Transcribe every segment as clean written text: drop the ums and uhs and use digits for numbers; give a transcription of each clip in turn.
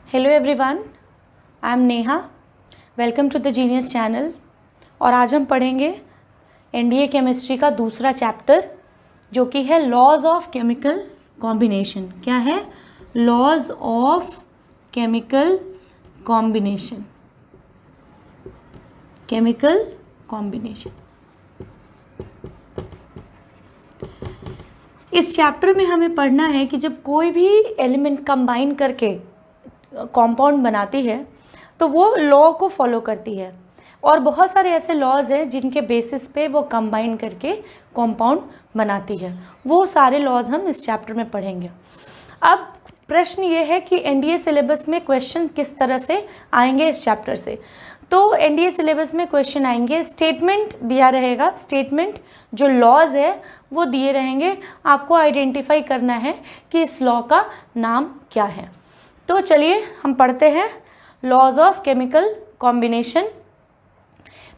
Hello everyone, I am Neha. Welcome to the genius channel. और आज हम पढ़ेंगे एनडीए केमिस्ट्री का दूसरा चैप्टर जो कि है लॉज ऑफ केमिकल कॉम्बिनेशन। क्या है? Laws of chemical combination. Chemical combination. इस चैप्टर में हमें पढ़ना है कि जब कोई भी एलिमेंट कंबाइन करके कंपाउंड बनाती है तो वो लॉ को फॉलो करती है, और बहुत सारे ऐसे लॉज हैं जिनके बेसिस पे वो कंबाइन करके कंपाउंड बनाती है। वो सारे लॉज हम इस चैप्टर में पढ़ेंगे। अब प्रश्न ये है कि एनडीए सिलेबस में क्वेश्चन किस तरह से आएंगे इस चैप्टर से। तो एनडीए सिलेबस में क्वेश्चन आएंगे, स्टेटमेंट दिया रहेगा, स्टेटमेंट जो लॉज है वो दिए रहेंगे, आपको आइडेंटिफाई करना है कि इस लॉ का नाम क्या है। तो चलिए हम पढ़ते हैं लॉज ऑफ केमिकल कॉम्बिनेशन।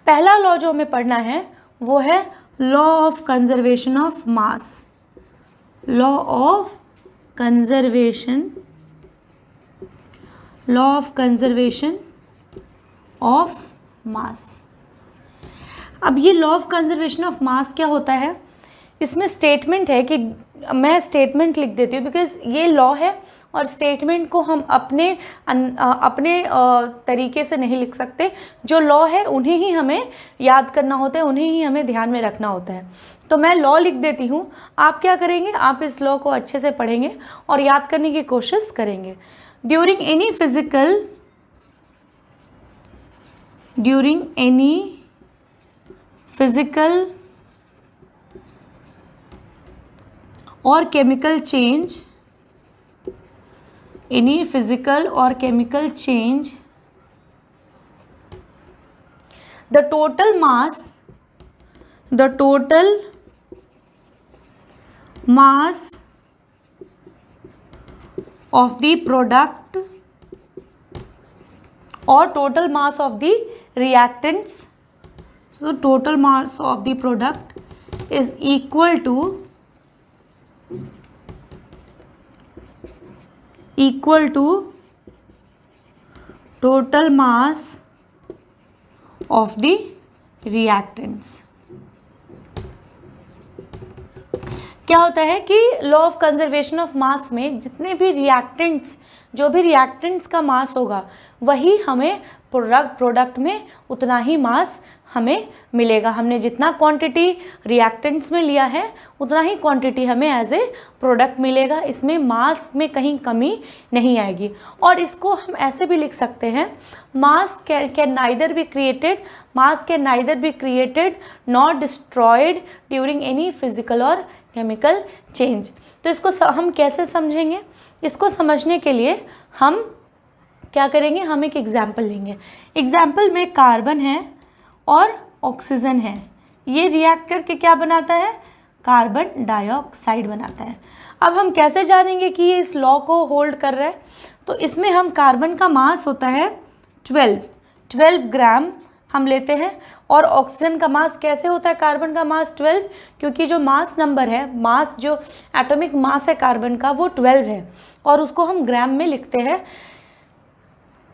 पहला लॉ जो हमें पढ़ना है वो है law of conservation of mass. Law of conservation, law of conservation of mass. अब ये लॉ ऑफ कंजर्वेशन ऑफ मास क्या होता है? इसमें स्टेटमेंट है कि मैं स्टेटमेंट लिख देती हूँ बिकॉज ये लॉ है और स्टेटमेंट को हम अपने तरीके से नहीं लिख सकते। जो लॉ है उन्हें ही हमें याद करना होता है, उन्हें ही हमें ध्यान में रखना होता है। तो मैं लॉ लिख देती हूँ, आप क्या करेंगे, आप इस लॉ को अच्छे से पढ़ेंगे और याद करने की कोशिश करेंगे। During any physical or chemical change, any physical or chemical change, the total mass of the product or total mass of the reactants, so total mass of the product is equal to total mass of the reactants। क्या होता है कि law of conservation of मास में जितने भी reactants, जो भी reactants का मास होगा वही हमें प्रोडक्ट में उतना ही मास हमें मिलेगा। हमने जितना क्वांटिटी रिएक्टेंट्स में लिया है उतना ही क्वांटिटी हमें एज ए प्रोडक्ट मिलेगा। इसमें मास में कहीं कमी नहीं आएगी। और इसको हम ऐसे भी लिख सकते हैं, मास can neither be created not destroyed during any physical और केमिकल चेंज। तो इसको हम कैसे समझेंगे? इसको समझने के लिए हम क्या करेंगे, हम एक एग्जाम्पल लेंगे। एग्जाम्पल में कार्बन है और ऑक्सीजन है, ये रिएक्ट करके क्या बनाता है? कार्बन डाइऑक्साइड बनाता है। अब हम कैसे जानेंगे कि ये इस लॉ को होल्ड कर रहा है? तो इसमें हम कार्बन का मास होता है 12 ग्राम हम लेते हैं, और ऑक्सीजन का मास कैसे होता है? कार्बन का मास 12, क्योंकि जो मास नंबर है, मास जो एटॉमिक मास है कार्बन का वो 12 है, और उसको हम ग्राम में लिखते हैं।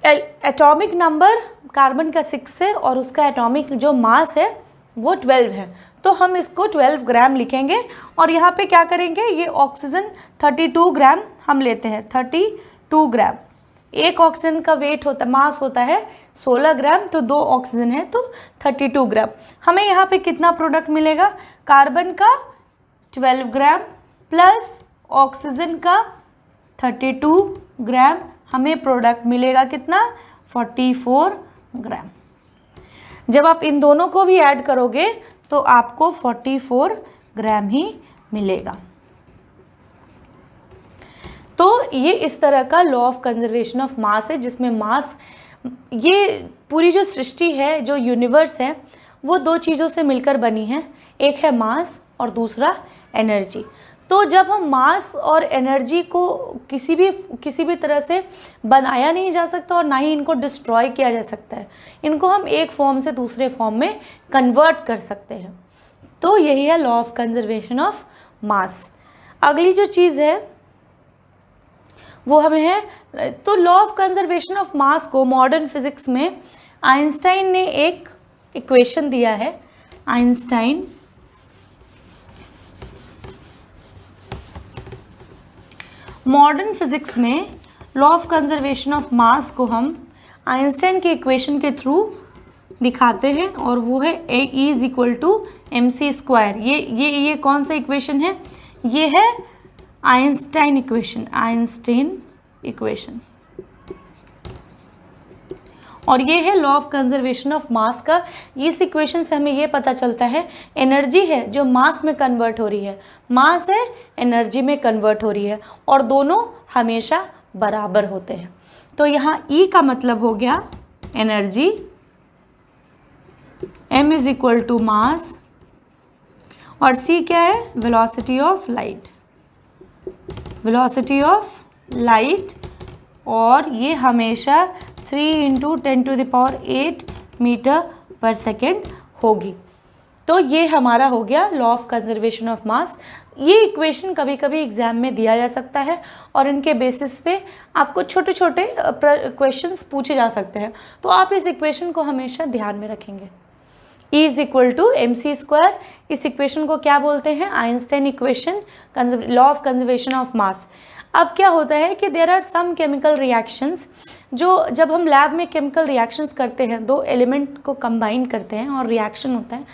एटॉमिक नंबर कार्बन का 6 है और उसका एटॉमिक जो मास है वो 12 है, तो हम इसको 12 ग्राम लिखेंगे। और यहाँ पे क्या करेंगे, ये ऑक्सीजन 32 ग्राम हम लेते हैं, 32 ग्राम। एक ऑक्सीजन का वेट होता, मास होता है 16 ग्राम, तो 2 ऑक्सीजन है तो 32 ग्राम। हमें यहाँ पे कितना प्रोडक्ट मिलेगा? कार्बन का 12 ग्राम प्लस ऑक्सीजन का 32 ग्राम, हमें प्रोडक्ट मिलेगा कितना? 44 ग्राम। जब आप इन दोनों को भी ऐड करोगे तो आपको 44 ग्राम ही मिलेगा। तो ये इस तरह का लॉ ऑफ कंजर्वेशन ऑफ मास है, जिसमें मास, ये पूरी जो सृष्टि है, जो यूनिवर्स है, वो दो चीज़ों से मिलकर बनी है। एक है मास और दूसरा एनर्जी। तो जब हम मास और एनर्जी को किसी भी तरह से बनाया नहीं जा सकता और ना ही इनको डिस्ट्रॉय किया जा सकता है, इनको हम एक फॉर्म से दूसरे फॉर्म में कन्वर्ट कर सकते हैं। तो यही है लॉ ऑफ कंजर्वेशन ऑफ मास। अगली जो चीज़ है वो हमें है। तो लॉ ऑफ कंजर्वेशन ऑफ मास को मॉडर्न फिजिक्स में आइंस्टाइन ने एक इक्वेशन दिया है। आइंस्टाइन मॉडर्न फिजिक्स में लॉ ऑफ कंजर्वेशन ऑफ मास को हम आइंस्टाइन के इक्वेशन के थ्रू दिखाते हैं, और वो है E is equal to M C square. ये कौन सा इक्वेशन है? ये है आइंस्टाइन इक्वेशन, आइंस्टाइन इक्वेशन। और ये है लॉ ऑफ कंजर्वेशन ऑफ मास का। इस इक्वेशन से हमें ये पता चलता है एनर्जी है जो मास में कन्वर्ट हो रही है, मास है एनर्जी में कन्वर्ट हो रही है, और दोनों हमेशा बराबर होते हैं। तो यहाँ E का मतलब हो गया energy, M is equal to mass, और C क्या है? Velocity of light, velocity of light. और ये हमेशा 3 × 10⁸ मीटर पर सेकेंड होगी। तो ये हमारा हो गया लॉ ऑफ कंजर्वेशन ऑफ मास। ये इक्वेशन कभी कभी एग्जाम में दिया जा सकता है, और इनके बेसिस पे आपको छोटे छोटे क्वेश्चंस पूछे जा सकते हैं। तो आप इस इक्वेशन को हमेशा ध्यान में रखेंगे। E is equal to M C square, इस इक्वेशन को क्या बोलते हैं? Einstein equation, law of conservation of mass. अब क्या होता है कि there are some chemical reactions, जो जब हम लैब में केमिकल रिएक्शंस करते हैं, दो एलिमेंट को कंबाइन करते हैं और रिएक्शन होता है,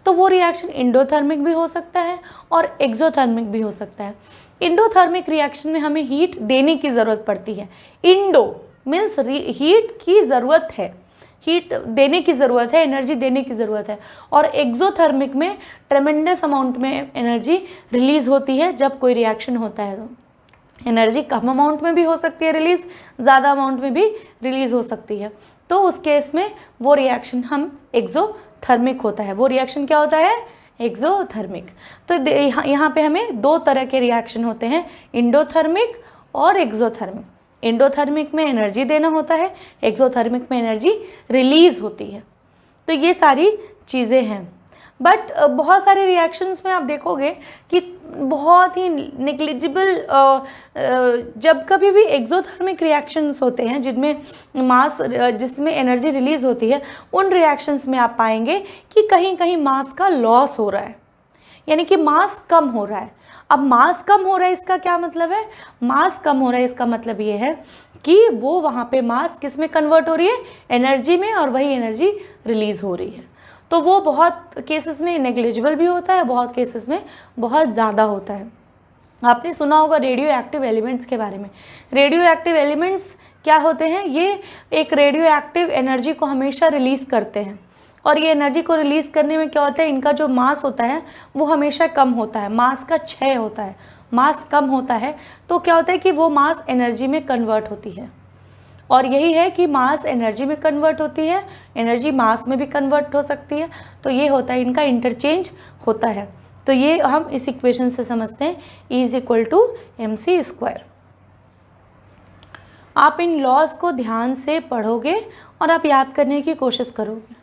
तो वो रिएक्शन इंडोथर्मिक भी हो सकता है और एक्सोथर्मिक भी हो सकता है। इंडोथर्मिक रिएक्शन में हमें हीट देने की ज़रूरत पड़ती है। इंडो मीन्स हीट की ज़रूरत है, हीट देने की ज़रूरत है, एनर्जी देने की ज़रूरत है। और एक्सोथर्मिक में ट्रेमेंडस अमाउंट में एनर्जी रिलीज़ होती है जब कोई रिएक्शन होता है। तो एनर्जी कम अमाउंट में भी हो सकती है रिलीज़, ज़्यादा अमाउंट में भी रिलीज़ हो सकती है। तो उस केस में वो रिएक्शन हम एक्सोथर्मिक होता है। वो रिएक्शन क्या होता है? एक्सोथर्मिक। तो यहाँ पे हमें दो तरह के रिएक्शन होते हैं, इंडोथर्मिक और एक्सोथर्मिक। इंडोथर्मिक में एनर्जी देना होता है, एक्सोथर्मिक में एनर्जी रिलीज़ होती है। तो ये सारी चीज़ें हैं। बट बहुत सारे रिएक्शंस में आप देखोगे कि बहुत ही नेग्लिजिबल, जब कभी भी एक्सोथर्मिक रिएक्शंस होते हैं जिनमें मास, जिसमें एनर्जी रिलीज़ होती है, उन रिएक्शंस में आप पाएंगे कि कहीं कहीं मास का लॉस हो रहा है, यानी कि मास कम हो रहा है। अब मास कम हो रहा है इसका क्या मतलब है? मास कम हो रहा है इसका मतलब ये है कि वो वहाँ पे मास किस में कन्वर्ट हो रही है? एनर्जी में, और वही एनर्जी रिलीज़ हो रही है। तो वो बहुत केसेस में नेग्लिजिबल भी होता है, बहुत केसेस में बहुत ज़्यादा होता है। आपने सुना होगा रेडियो एक्टिव एलिमेंट्स के बारे में। रेडियो एक्टिव एलिमेंट्स क्या होते हैं? ये एक रेडियो एक्टिव एनर्जी को हमेशा रिलीज़ करते हैं, और ये एनर्जी को रिलीज़ करने में क्या होता है? इनका जो मास होता है वो हमेशा कम होता है, मास का क्षय होता है, मास कम होता है। तो क्या होता है कि वो मास एनर्जी में कन्वर्ट होती है, और यही है कि मास एनर्जी में कन्वर्ट होती है, एनर्जी मास में भी कन्वर्ट हो सकती है। तो ये होता है, इनका इंटरचेंज होता है। तो ये हम इस इक्वेशन से समझते हैं, E is equal to M C square. आप इन लॉज को ध्यान से पढ़ोगे और आप याद करने की कोशिश करोगे।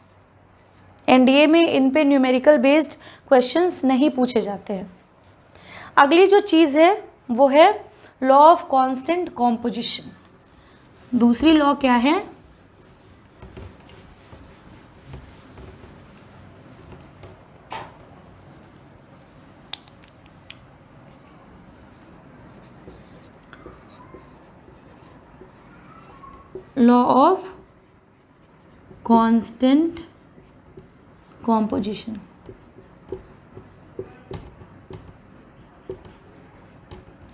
एनडीए में इन पे न्यूमेरिकल बेस्ड क्वेश्चंस नहीं पूछे जाते हैं। अगली जो चीज़ है वो है लॉ ऑफ कांस्टेंट कॉम्पोजिशन। दूसरी लॉ क्या है? Law of constant composition.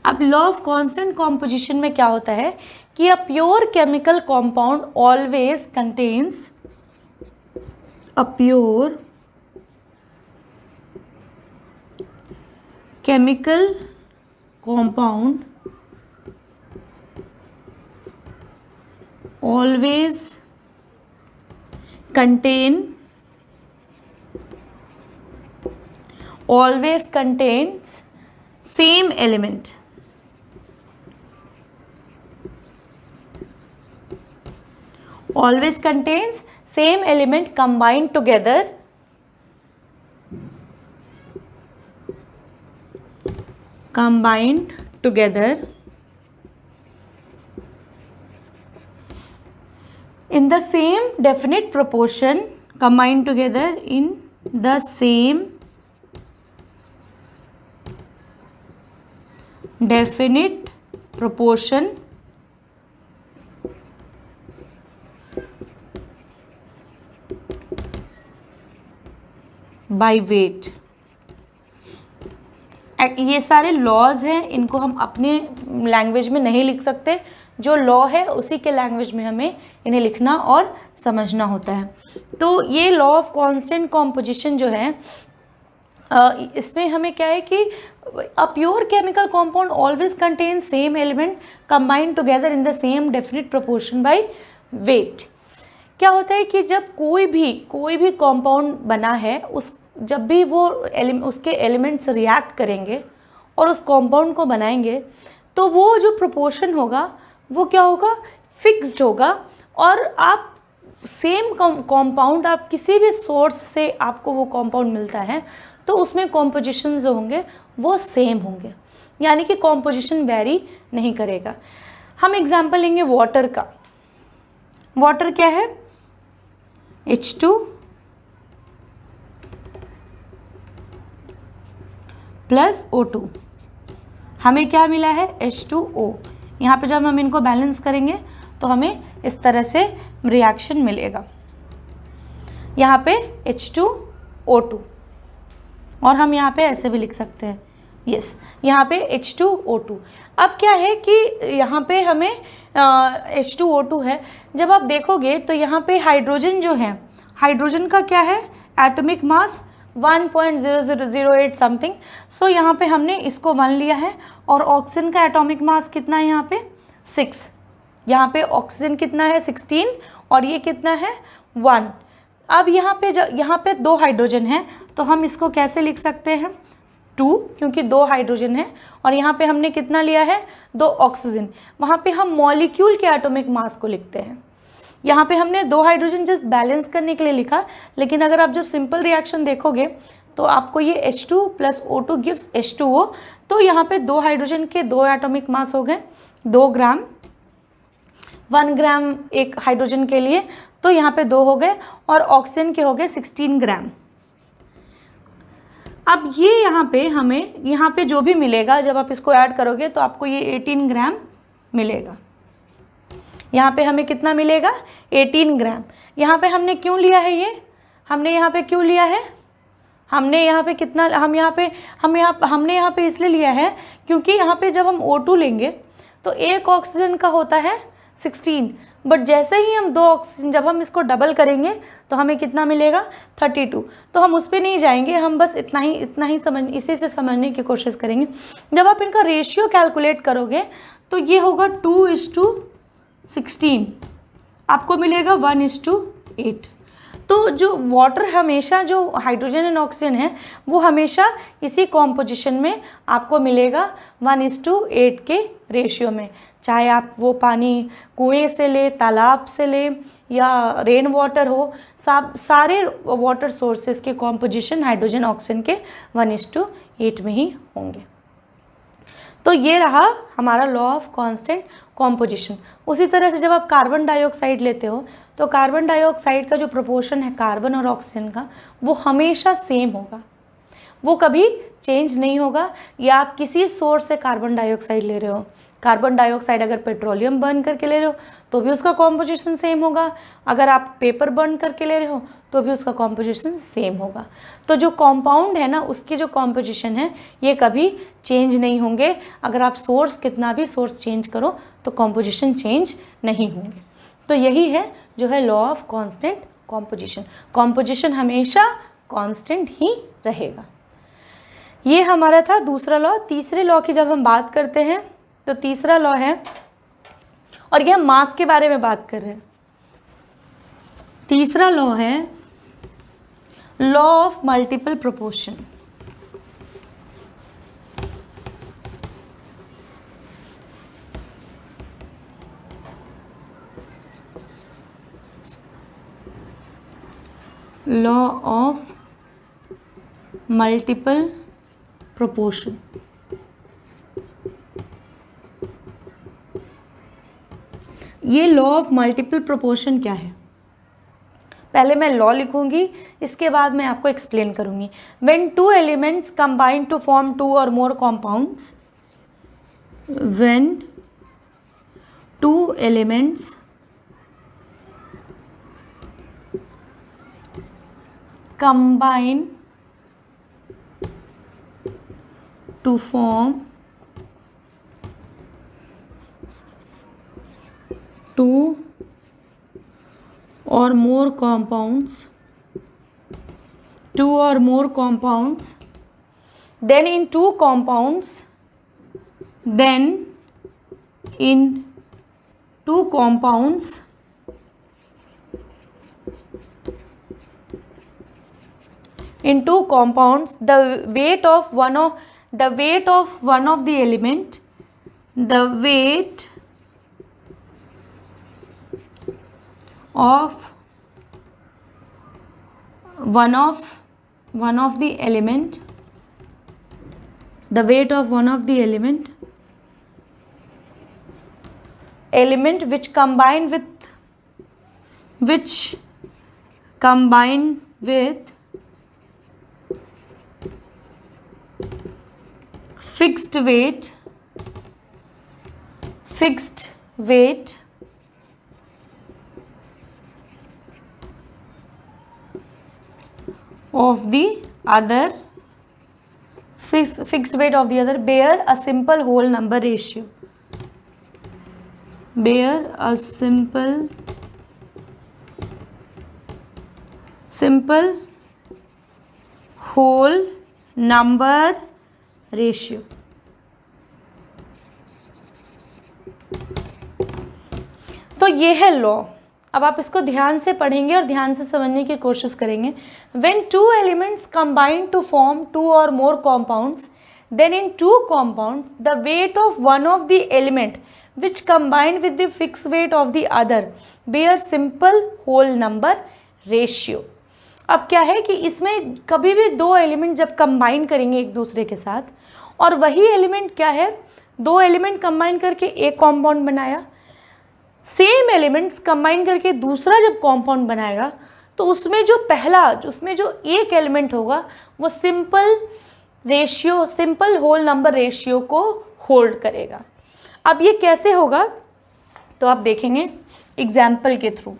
अब लॉ ऑफ कांस्टेंट कॉम्पोजिशन में क्या होता है कि a pure chemical compound always contains, a pure chemical compound always contains same element. Always contains same element combined together in the same definite proportion, combined together in the same definite proportion by weight। ये सारे laws हैं, इनको हम अपने language में नहीं लिख सकते, जो लॉ है उसी के लैंग्वेज में हमें इन्हें लिखना और समझना होता है। तो ये लॉ ऑफ कांस्टेंट कॉम्पोजिशन जो है, इसमें हमें क्या है कि a pure chemical compound always contain same element combined together in the same definite proportion by weight. क्या होता है कि जब कोई भी कॉम्पाउंड बना है, जब भी वो उसके एलिमेंट्स रिएक्ट करेंगे और उस कॉम्पाउंड को बनाएंगे, तो वो जो प्रोपोर्शन होगा वो क्या होगा, फिक्स्ड होगा। और आप सेम कॉम्पाउंड, आप किसी भी सोर्स से आपको वो कॉम्पाउंड मिलता है, तो उसमें कॉम्पोजिशन जो होंगे वो सेम होंगे, यानी कि कॉम्पोजिशन वेरी नहीं करेगा। हम एग्जांपल लेंगे वाटर का। वाटर क्या है, H2 प्लस O2। हमें क्या मिला है, H2O। यहाँ पे जब हम इनको बैलेंस करेंगे तो हमें इस तरह से रिएक्शन मिलेगा। यहाँ पे H2O2, और हम यहाँ पे ऐसे भी लिख सकते हैं, यस, यहाँ पे H2O2। अब क्या है कि यहाँ पे हमें H2O2 है, जब आप देखोगे तो यहाँ पे हाइड्रोजन जो है, हाइड्रोजन का क्या है, एटॉमिक मास 1.0008 समथिंग। सो यहाँ पे हमने इसको 1 लिया है, और ऑक्सीजन का एटॉमिक मास कितना है यहाँ पे 6। यहाँ पे ऑक्सीजन कितना है 16, और ये कितना है 1। अब यहाँ पे 2 हाइड्रोजन है, तो हम इसको कैसे लिख सकते हैं 2, क्योंकि 2 हाइड्रोजन है, और यहाँ पे हमने कितना लिया है 2 ऑक्सीजन। वहाँ पे हम मॉलिक्यूल के एटॉमिक मास को लिखते हैं। यहाँ पे हमने 2 हाइड्रोजन जस्ट बैलेंस करने के लिए लिखा, लेकिन अगर आप जब सिंपल रिएक्शन देखोगे तो आपको ये H2 plus O2 gives H2O। तो यहाँ पे 2 हाइड्रोजन के 2 एटॉमिक मास हो गए 2 ग्राम, 1 ग्राम एक हाइड्रोजन के लिए, तो यहाँ पे 2 हो गए, और ऑक्सीजन के हो गए 16 ग्राम। अब ये यहाँ पे हमें, यहाँ पे जो भी मिलेगा जब आप इसको ऐड करोगे तो आपको ये 18 ग्राम मिलेगा। यहाँ पे हमें कितना मिलेगा 18 ग्राम। यहाँ पे हमने क्यों लिया है ये, हमने यहाँ पे क्यों लिया है, हमने यहाँ पे कितना, हमने यहाँ पे इसलिए लिया है क्योंकि यहाँ पे जब हम O2 लेंगे तो एक ऑक्सीजन का होता है 16, बट जैसे ही हम 2 ऑक्सीजन, जब हम इसको डबल करेंगे तो हमें कितना मिलेगा 32। तो हम उस पर नहीं जाएंगे, हम बस इतना ही इसी से समझने की कोशिश करेंगे। जब आप इनका रेशियो कैलकुलेट करोगे तो ये होगा 2:16, आपको मिलेगा 1:8। तो जो वाटर हमेशा, जो हाइड्रोजन एंड ऑक्सीजन है, वो हमेशा इसी कॉम्पोजिशन में आपको मिलेगा 1:8 के रेशियो में। चाहे आप वो पानी कुएं से ले, तालाब से ले, या रेन वाटर हो, सारे वाटर सोर्सेज के कॉम्पोजिशन हाइड्रोजन ऑक्सीजन के 1:8 में ही होंगे। तो ये रहा हमारा लॉ ऑफ कांस्टेंट कॉम्पोजिशन। उसी तरह से जब आप कार्बन डाइऑक्साइड लेते हो तो कार्बन डाइऑक्साइड का जो प्रोपोर्शन है कार्बन और ऑक्सीजन का, वो हमेशा सेम होगा, वो कभी चेंज नहीं होगा। या आप किसी सोर्स से कार्बन डाइऑक्साइड ले रहे हो, कार्बन डाइऑक्साइड अगर पेट्रोलियम बर्न करके ले रहे हो तो भी उसका कॉम्पोजिशन सेम होगा, अगर आप पेपर बर्न करके ले रहे हो तो भी उसका कॉम्पोजिशन सेम होगा। तो जो कॉम्पाउंड है ना, उसकी जो कॉम्पोजिशन है ये कभी चेंज नहीं होंगे। अगर आप कितना भी सोर्स चेंज करो तो कॉम्पोजिशन चेंज नहीं होंगे। तो यही है जो है law of constant composition. Composition हमेशा कांस्टेंट ही रहेगा। ये हमारा था दूसरा लॉ। तीसरे लॉ की जब हम बात करते हैं तो तीसरा लॉ है, और ये हम मास के बारे में बात कर रहे हैं। तीसरा लॉ है law of multiple proportion. Law of multiple proportion. ये लॉ ऑफ मल्टीपल प्रोपोर्शन क्या है? पहले मैं लॉ लिखूंगी, इसके बाद मैं आपको एक्सप्लेन करूंगी. When two elements combine to form two or more compounds, when two elements combine to form two or more compounds, then in two compounds the weight of one of the element, the weight of one of the element, the weight of one of the element which combine with fixed weight of the other, fixed weight of the other bear a simple whole number ratio, bear a simple whole number ratio. तो ये है law. अब आप इसको ध्यान से पढ़ेंगे और ध्यान से समझने की कोशिश करेंगे. When two elements combine to form two or more compounds, then in two compounds the weight of one of the element which combine with the fix weight of the other bear simple whole number ratio. अब क्या है कि इसमें कभी भी दो element जब combine करेंगे एक दूसरे के साथ, और वही एलिमेंट क्या है, दो एलिमेंट कंबाइन करके एक कॉम्पाउंड बनाया, सेम एलिमेंट्स कंबाइन करके दूसरा जब कॉम्पाउंड बनाएगा, तो उसमें जो एक एलिमेंट होगा वो सिंपल होल नंबर रेशियो को होल्ड करेगा. अब ये कैसे होगा, तो आप देखेंगे एग्जाम्पल के थ्रू.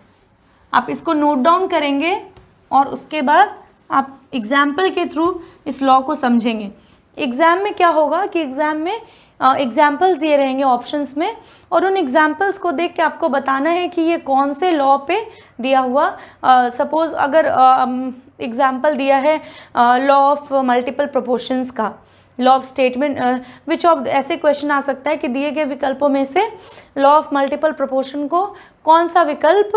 आप इसको नोट डाउन करेंगे और उसके बाद आप एग्जाम्पल के थ्रू इस लॉ को समझेंगे. एग्ज़ाम में क्या होगा कि एग्ज़ाम में एग्जाम्पल्स दिए रहेंगे ऑप्शंस में, और उन एग्जाम्पल्स को देख के आपको बताना है कि ये कौन से लॉ पे दिया हुआ. सपोज़ अगर एग्जाम्पल दिया है लॉ ऑफ मल्टीपल प्रोपोर्शंस का, law of statement which of, ऐसे क्वेश्चन आ सकता है कि दिए गए विकल्पों में से लॉ ऑफ मल्टीपल प्रोपोर्शन को कौन सा विकल्प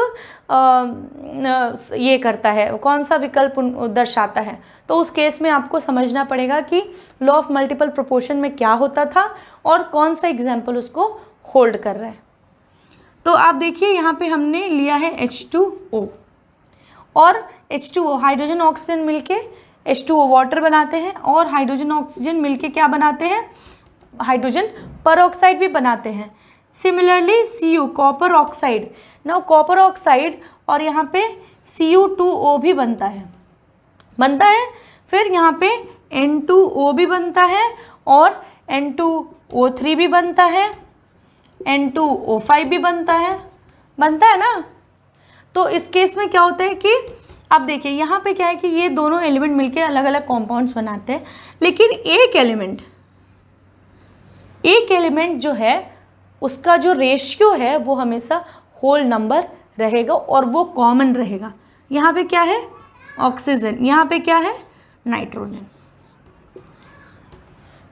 ये करता है, कौन सा विकल्प दर्शाता है. तो उस केस में आपको समझना पड़ेगा कि लॉ ऑफ मल्टीपल प्रोपोर्शन में क्या होता था और कौन सा एग्जाम्पल उसको होल्ड कर रहा है. तो आप देखिए यहाँ पे हमने लिया है H2O, और H2O हाइड्रोजन ऑक्सीजन मिलके H2O वाटर बनाते हैं, और हाइड्रोजन ऑक्सीजन मिलके क्या बनाते हैं, हाइड्रोजन परऑक्साइड भी बनाते हैं. Similarly Cu copper oxide, now copper oxide और यहाँ पे Cu2O भी बनता है. फिर यहाँ पे N2O भी बनता है और N2O3 भी बनता है, N2O5 भी बनता है ना. तो इस केस में क्या होता है कि आप देखिए यहाँ पे क्या है कि ये दोनों एलिमेंट मिलके अलग अलग कॉम्पाउंड्स बनाते हैं, लेकिन एक एलिमेंट जो है उसका जो रेशियो है वो हमेशा होल नंबर रहेगा और वो कॉमन रहेगा. यहाँ पे क्या है, ऑक्सीजन, यहाँ पे क्या है, नाइट्रोजन.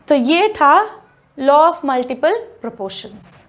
तो ये था लॉ ऑफ मल्टीपल प्रोपोर्शंस.